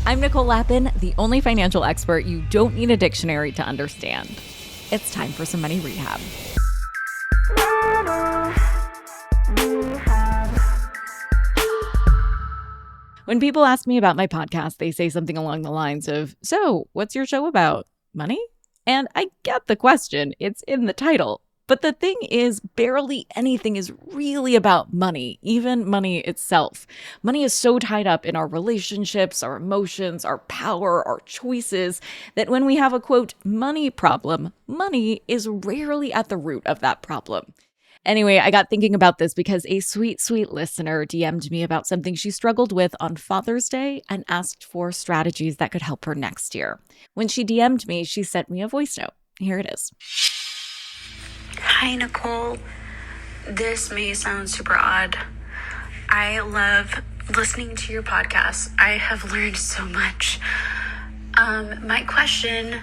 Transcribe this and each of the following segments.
I'm Nicole Lappin, the only financial expert you don't need a dictionary to understand. It's time for some money rehab. When people ask me about my podcast, they say something along the lines of, "So, what's your show about? Money?" And I get the question. It's in the title. But the thing is, barely anything is really about money, even money itself. Money is so tied up in our relationships, our emotions, our power, our choices, that when we have a, quote, money problem, money is rarely at the root of that problem. Anyway, I got thinking about this because a sweet, sweet listener DM'd me about something she struggled with on Father's Day and asked for strategies that could help her next year. When she DM'd me, she sent me a voice note. Here it is. Hi, Nicole. This may sound super odd. I love listening to your podcast. I have learned so much. My question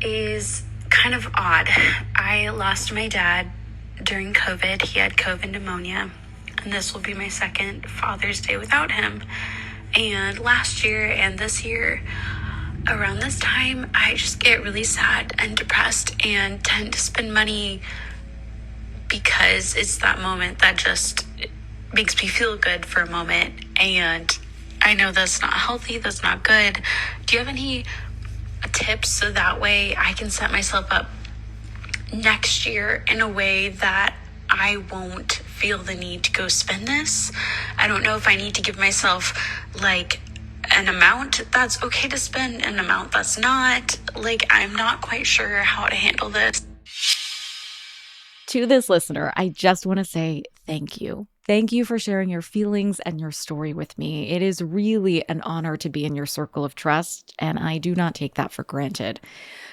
is kind of odd. I lost my dad during COVID. He had COVID pneumonia, and this will be my second Father's Day without him. And last year and this year, around this time, I just get really sad and depressed and tend to spend money because it's that moment that just makes me feel good for a moment. And I know that's not healthy, that's not good. Do you have any tips so that way I can set myself up next year in a way that I won't feel the need to go spend this? I don't know if I need to give myself like an amount that's okay to spend, an amount that's not. Like, I'm not quite sure how to handle this. To this listener, I just want to say thank you. Thank you for sharing your feelings and your story with me. It is really an honor to be in your circle of trust, and I do not take that for granted.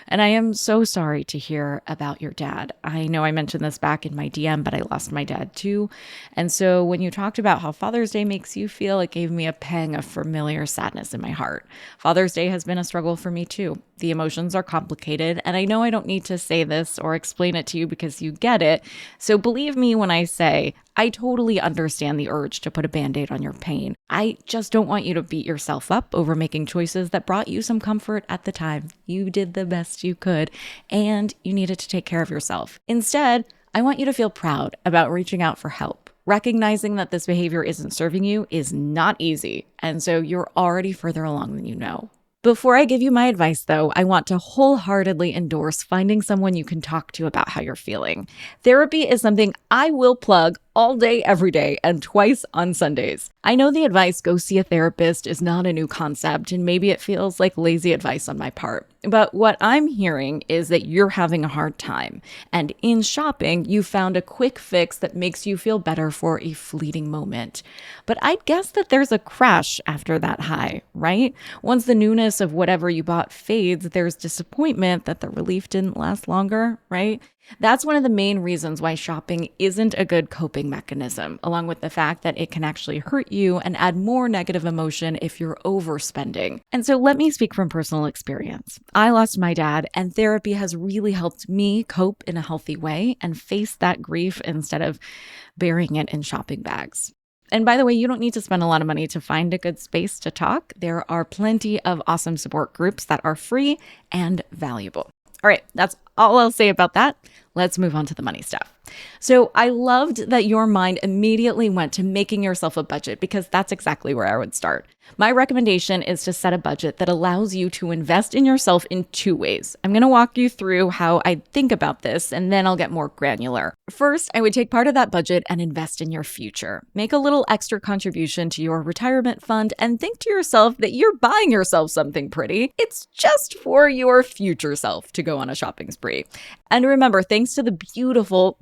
And I am so sorry to hear about your dad. I know I mentioned this back in my DM, but I lost my dad too. And so when you talked about how Father's Day makes you feel, it gave me a pang of familiar sadness in my heart. Father's Day has been a struggle for me too. The emotions are complicated, and I know I don't need to say this or explain it to you because you get it. So believe me when I say, I totally understand the urge to put a Band-Aid on your pain. I just don't want you to beat yourself up over making choices that brought you some comfort at the time. You did the best you could, and you needed to take care of yourself. Instead, I want you to feel proud about reaching out for help. Recognizing that this behavior isn't serving you is not easy, and so you're already further along than you know. Before I give you my advice, though, I want to wholeheartedly endorse finding someone you can talk to about how you're feeling. Therapy is something I will plug all day, every day, and twice on Sundays. I know the advice, go see a therapist, is not a new concept, and maybe it feels like lazy advice on my part. But what I'm hearing is that you're having a hard time. And in shopping, you found a quick fix that makes you feel better for a fleeting moment. But I'd guess that there's a crash after that high, right? Once the newness of whatever you bought fades, there's disappointment that the relief didn't last longer, right? That's one of the main reasons why shopping isn't a good coping mechanism, along with the fact that it can actually hurt you and add more negative emotion if you're overspending. And so let me speak from personal experience. I lost my dad, and therapy has really helped me cope in a healthy way and face that grief instead of burying it in shopping bags. And by the way, you don't need to spend a lot of money to find a good space to talk. There are plenty of awesome support groups that are free and valuable. All right, that's all I'll say about that. Let's move on to the money stuff. So I loved that your mind immediately went to making yourself a budget because that's exactly where I would start. My recommendation is to set a budget that allows you to invest in yourself in two ways. I'm going to walk you through how I think about this, and then I'll get more granular. First, I would take part of that budget and invest in your future. Make a little extra contribution to your retirement fund and think to yourself that you're buying yourself something pretty. It's just for your future self to go on a shopping spree. And remember, thanks to the beautiful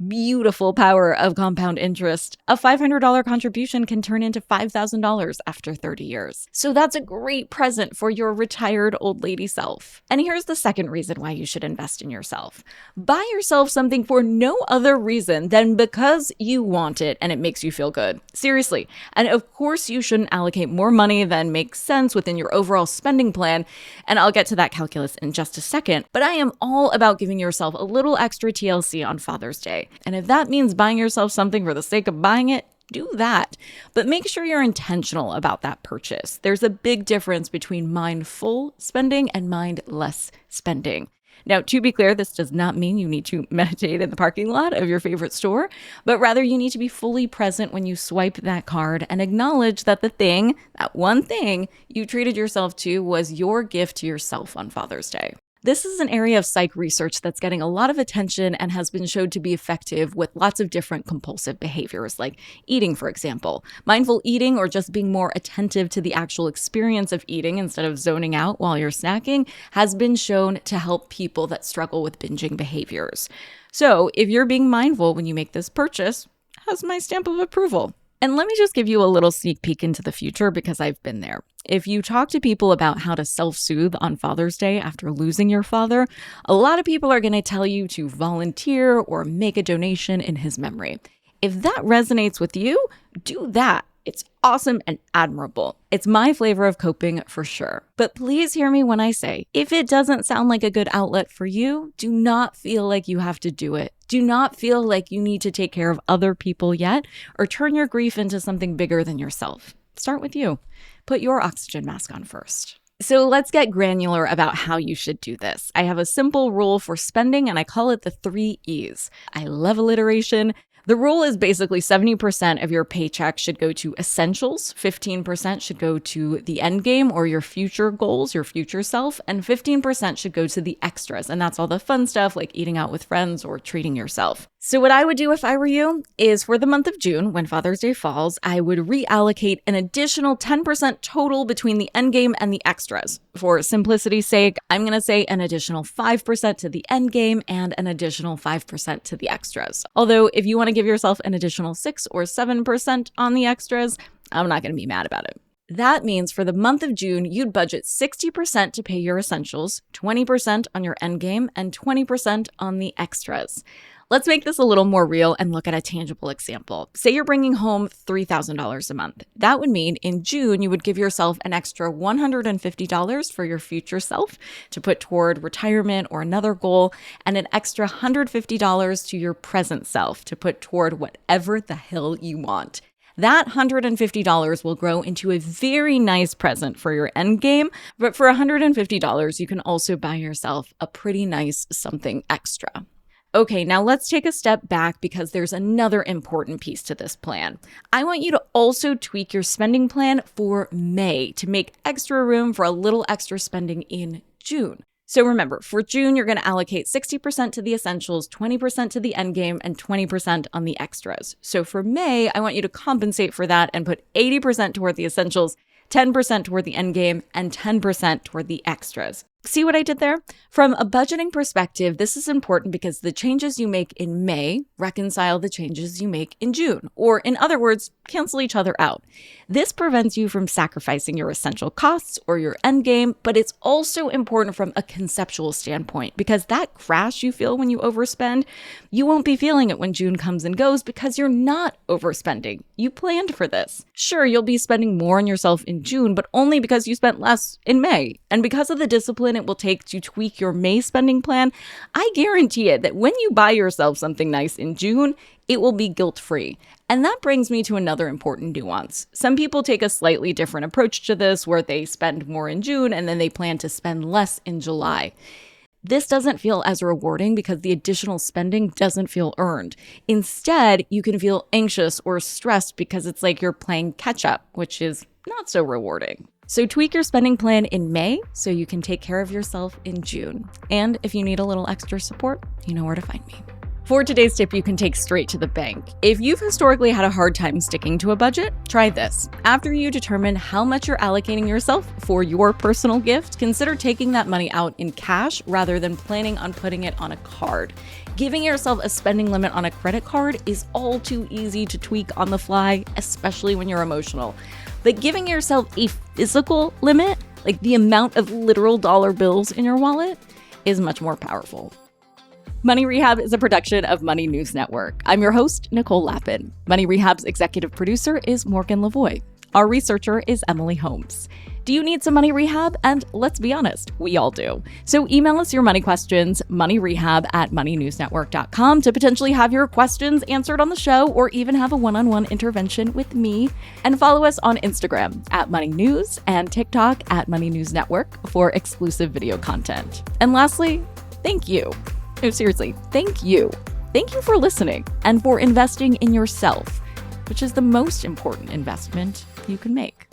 power of compound interest, a $500 contribution can turn into $5,000 after 30 years. So that's a great present for your retired old lady self. And here's the second reason why you should invest in yourself. Buy yourself something for no other reason than because you want it and it makes you feel good. Seriously. And of course, you shouldn't allocate more money than makes sense within your overall spending plan. And I'll get to that calculus in just a second. But I am all about giving yourself a little extra TLC on Father's Day. And if that means buying yourself something for the sake of buying it, do that. But make sure you're intentional about that purchase. There's a big difference between mindful spending and mindless spending. Now, to be clear, this does not mean you need to meditate in the parking lot of your favorite store, but rather you need to be fully present when you swipe that card and acknowledge that that one thing you treated yourself to was your gift to yourself on Father's Day. This is an area of psych research that's getting a lot of attention and has been shown to be effective with lots of different compulsive behaviors, like eating, for example. Mindful eating, or just being more attentive to the actual experience of eating instead of zoning out while you're snacking, has been shown to help people that struggle with binging behaviors. So if you're being mindful when you make this purchase, it has my stamp of approval. And let me just give you a little sneak peek into the future because I've been there. If you talk to people about how to self-soothe on Father's Day after losing your father, a lot of people are going to tell you to volunteer or make a donation in his memory. If that resonates with you, do that. It's awesome and admirable. It's my flavor of coping for sure. But please hear me when I say, if it doesn't sound like a good outlet for you, do not feel like you have to do it. Do not feel like you need to take care of other people yet, or turn your grief into something bigger than yourself. Start with you. Put your oxygen mask on first. So let's get granular about how you should do this. I have a simple rule for spending, and I call it the 3 E's. I love alliteration. The rule is basically 70% of your paycheck should go to essentials, 15% should go to the end game or your future goals, your future self, and 15% should go to the extras. And that's all the fun stuff like eating out with friends or treating yourself. So what I would do if I were you is for the month of June, when Father's Day falls, I would reallocate an additional 10% total between the end game and the extras. For simplicity's sake, I'm going to say an additional 5% to the end game and an additional 5% to the extras. Although if you want to give yourself an additional 6 or 7% on the extras, I'm not going to be mad about it. That means for the month of June, you'd budget 60% to pay your essentials, 20% on your end game, and 20% on the extras. Let's make this a little more real and look at a tangible example. Say you're bringing home $3,000 a month. That would mean in June, you would give yourself an extra $150 for your future self to put toward retirement or another goal, and an extra $150 to your present self to put toward whatever the hell you want. That $150 will grow into a very nice present for your end game, but for $150, you can also buy yourself a pretty nice something extra. Okay, now let's take a step back because there's another important piece to this plan. I want you to also tweak your spending plan for May to make extra room for a little extra spending in June. So remember, for June, you're going to allocate 60% to the essentials, 20% to the end game, and 20% on the extras. So for May, I want you to compensate for that and put 80% toward the essentials, 10% toward the end game, and 10% toward the extras. See what I did there? From a budgeting perspective, this is important because the changes you make in May reconcile the changes you make in June, or in other words, cancel each other out. This prevents you from sacrificing your essential costs or your end game, but it's also important from a conceptual standpoint because that crash you feel when you overspend, you won't be feeling it when June comes and goes because you're not overspending. You planned for this. Sure, you'll be spending more on yourself in June, but only because you spent less in May. And because of the discipline it will take to tweak your May spending plan, I guarantee it that when you buy yourself something nice in June, it will be guilt-free. And that brings me to another important nuance. Some people take a slightly different approach to this where they spend more in June and then they plan to spend less in July. This doesn't feel as rewarding because the additional spending doesn't feel earned. Instead, you can feel anxious or stressed because it's like you're playing catch up, which is not so rewarding. So tweak your spending plan in May so you can take care of yourself in June. And if you need a little extra support, you know where to find me. For today's tip you can take straight to the bank. If you've historically had a hard time sticking to a budget, try this. After you determine how much you're allocating yourself for your personal gift, consider taking that money out in cash rather than planning on putting it on a card. Giving yourself a spending limit on a credit card is all too easy to tweak on the fly, especially when you're emotional. But giving yourself a physical limit, like the amount of literal dollar bills in your wallet, is much more powerful. Money Rehab is a production of Money News Network. I'm your host, Nicole Lappin. Money Rehab's executive producer is Morgan Lavoie. Our researcher is Emily Holmes. Do you need some money rehab? And let's be honest, we all do. So email us your money questions, moneyrehab@moneynewsnetwork.com, to potentially have your questions answered on the show or even have a one-on-one intervention with me. And follow us on Instagram @moneynews and TikTok @moneynewsnetwork for exclusive video content. And lastly, thank you. No, seriously, thank you. Thank you for listening and for investing in yourself, which is the most important investment you can make.